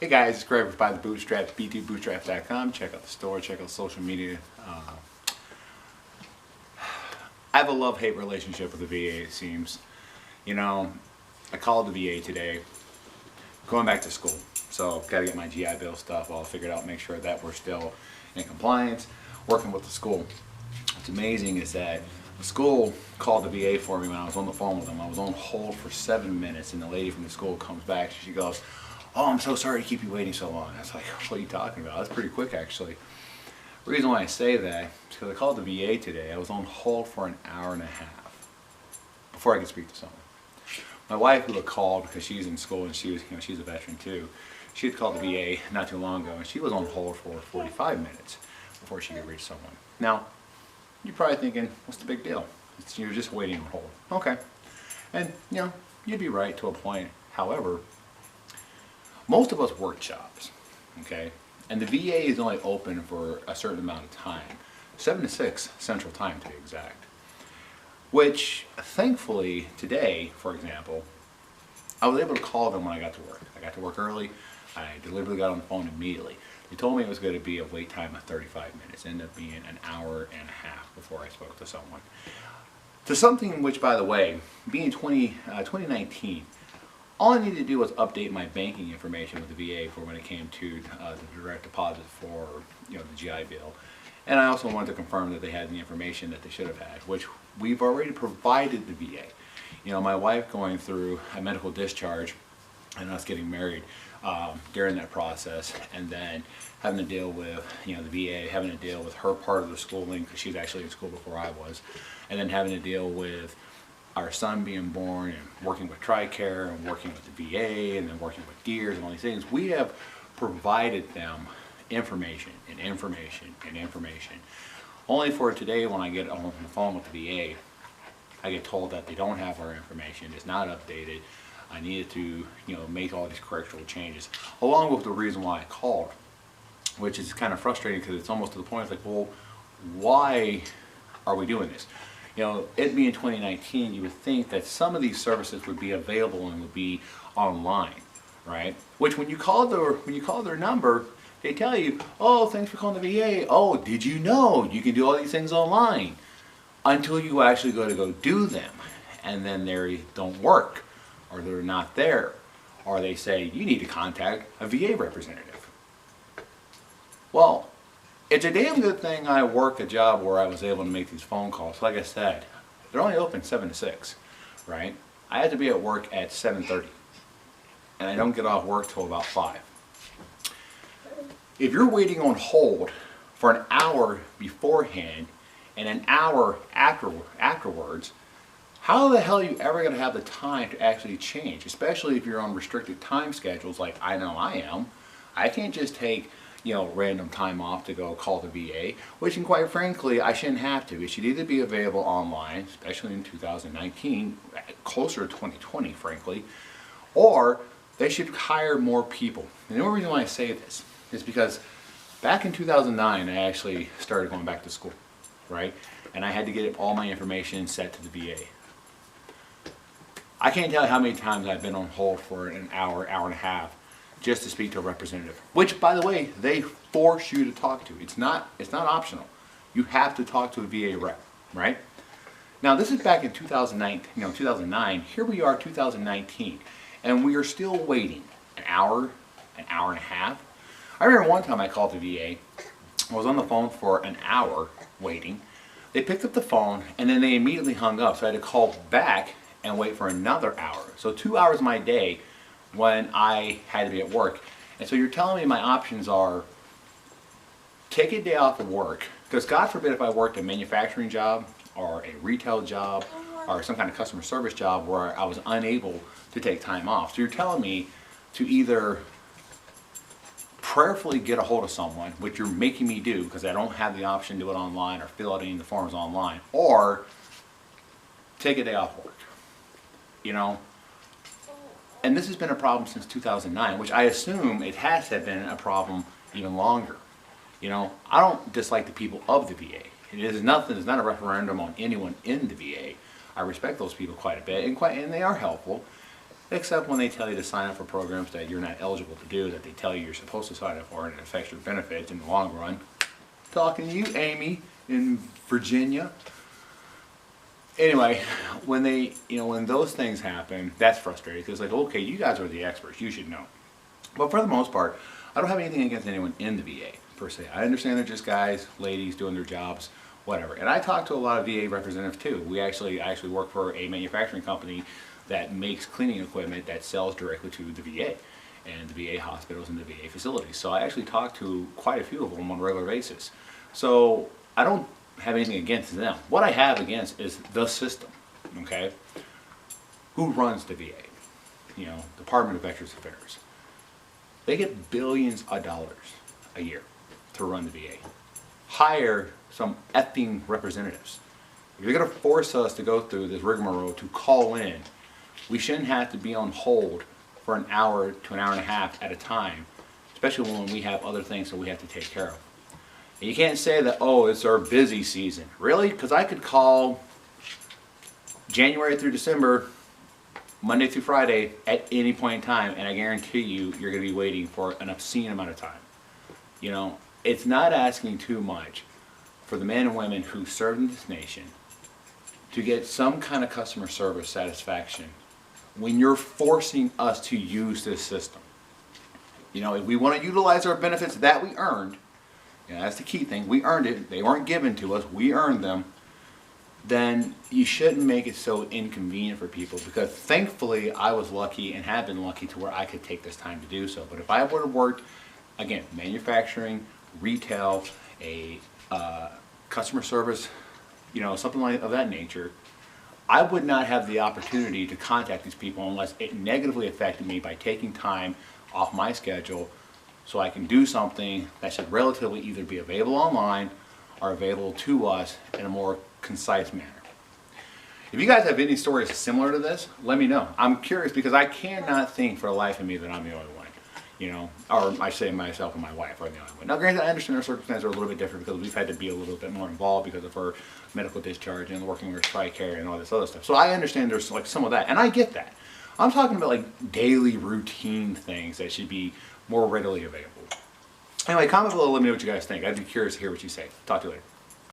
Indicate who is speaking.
Speaker 1: Hey guys, it's Greg by the Bootstraps, b2bootstraps.com. Check out the store, check out social media. I have a love-hate relationship with the VA, it seems. You know, I called the VA today, going back to school. So, got to get my GI Bill stuff all figured out, make sure that we're still in compliance, working with the school. What's amazing is that the school called the VA for me when I was on the phone with them. I was on hold for 7 minutes, and the lady from the school comes back. She goes, "Oh, I'm so sorry to keep you waiting so long." I was like, "What are you talking about?" That's pretty quick, actually. The reason why I say that is because I called the VA today. I was on hold for an hour and a half before I could speak to someone. My wife, who had called because she's in school and she's a veteran too, she had called the VA not too long ago, and she was on hold for 45 minutes before she could reach someone. Now, you're probably thinking, what's the big deal? You're just waiting on hold. Okay. And, you'd be right to a point. However, most of us work jobs, okay? And the VA is only open for a certain amount of time, 7 to 6 Central Time to be exact. Which, thankfully, today, for example, I was able to call them when I got to work. I got to work early. I deliberately got on the phone immediately. They told me it was going to be a wait time of 35 minutes. It ended up being an hour and a half before I spoke to someone. To something which, by the way, being 2019, all I needed to do was update my banking information with the VA for when it came to the direct deposit for the GI Bill. And I also wanted to confirm that they had the information that they should have had, which we've already provided the VA. My wife going through a medical discharge and us getting married during that process, and then having to deal with the VA, having to deal with her part of the schooling because she's actually in school before I was, and then having to deal with our son being born and working with TRICARE and working with the VA and then working with DEERS and all these things. We have provided them information and information and information. Only for today, when I get on the phone with the VA, I get told that they don't have our information, it's not updated. I needed to make all these correctional changes, along with the reason why I called, which is kind of frustrating because it's almost to the point, it's like, well, why are we doing this? It being 2019, you would think that some of these services would be available and would be online, right? Which when you call their number, they tell you, "Oh, thanks for calling the VA. Oh, did you know you can do all these things online?" Until you actually go do them, and then they don't work, or they're not there, or they say you need to contact a VA representative. Well, it's a damn good thing I work a job where I was able to make these phone calls. Like I said, they're only open 7 to 6, right? I had to be at work at 7:30, and I don't get off work till about 5. If you're waiting on hold for an hour beforehand and an hour afterwards, how the hell are you ever going to have the time to actually change? Especially if you're on restricted time schedules like I know I am. I can't just take random time off to go call the VA, which, and quite frankly, I shouldn't have to. It should either be available online, especially in 2019, closer to 2020, frankly, or they should hire more people. And the only reason why I say this is because back in 2009, I actually started going back to school, right? And I had to get all my information set to the VA. I can't tell you how many times I've been on hold for an hour, hour and a half, just to speak to a representative, which, by the way, they force you to talk to. It's not optional. You have to talk to a VA rep, right? Now, this is back in 2009. Here we are, 2019, and we are still waiting an hour and a half. I remember one time I called the VA. I was on the phone for an hour waiting. They picked up the phone, and then they immediately hung up, so I had to call back and wait for another hour. So 2 hours of my day when I had to be at work. And so you're telling me my options are take a day off of work, because God forbid if I worked a manufacturing job or a retail job or some kind of customer service job where I was unable to take time off. So you're telling me to either prayerfully get a hold of someone, which you're making me do because I don't have the option to do it online or fill out any of the forms online, or take a day off work. And this has been a problem since 2009, which I assume it has to have been a problem even longer. I don't dislike the people of the VA. It's not a referendum on anyone in the VA. I respect those people quite a bit, and they are helpful. except when they tell you to sign up for programs that you're not eligible to do, that they tell you you're supposed to sign up for, and it affects your benefits in the long run. Talking to you, Amy, in Virginia. Anyway, when they, when those things happen, that's frustrating, because like, okay, you guys are the experts, you should know. But for the most part, I don't have anything against anyone in the VA, per se. I understand they're just guys, ladies doing their jobs, whatever. And I talk to a lot of VA representatives too. I actually work for a manufacturing company that makes cleaning equipment that sells directly to the VA and the VA hospitals and the VA facilities. So I actually talk to quite a few of them on a regular basis. So I don't have anything against them. What I have against is the system, okay? Who runs the VA? Department of Veterans Affairs. They get billions of dollars a year to run the VA. Hire some effing representatives. If you're going to force us to go through this rigmarole to call in, we shouldn't have to be on hold for an hour to an hour and a half at a time, especially when we have other things that we have to take care of. And you can't say that, oh, it's our busy season. Really? Because I could call January through December, Monday through Friday, at any point in time, and I guarantee you, you're going to be waiting for an obscene amount of time. It's not asking too much for the men and women who serve in this nation to get some kind of customer service satisfaction when you're forcing us to use this system. If we want to utilize our benefits that we earned, that's the key thing, we earned it, they weren't given to us, we earned them, then you shouldn't make it so inconvenient for people, because thankfully I was lucky and have been lucky to where I could take this time to do so. But if I would have worked, again, manufacturing, retail, a customer service, something like of that nature, I would not have the opportunity to contact these people unless it negatively affected me by taking time off my schedule so I can do something that should relatively either be available online or available to us in a more concise manner. If you guys have any stories similar to this, let me know. I'm curious, because I cannot think for the life of me that I'm the only one. Or I say myself and my wife are the only one. Now granted, I understand our circumstances are a little bit different because we've had to be a little bit more involved because of her medical discharge and working with TRICARE and all this other stuff. So I understand there's like some of that, and I get that. I'm talking about like daily routine things that should be more readily available. Anyway, comment below, let me know what you guys think. I'd be curious to hear what you say. Talk to you later.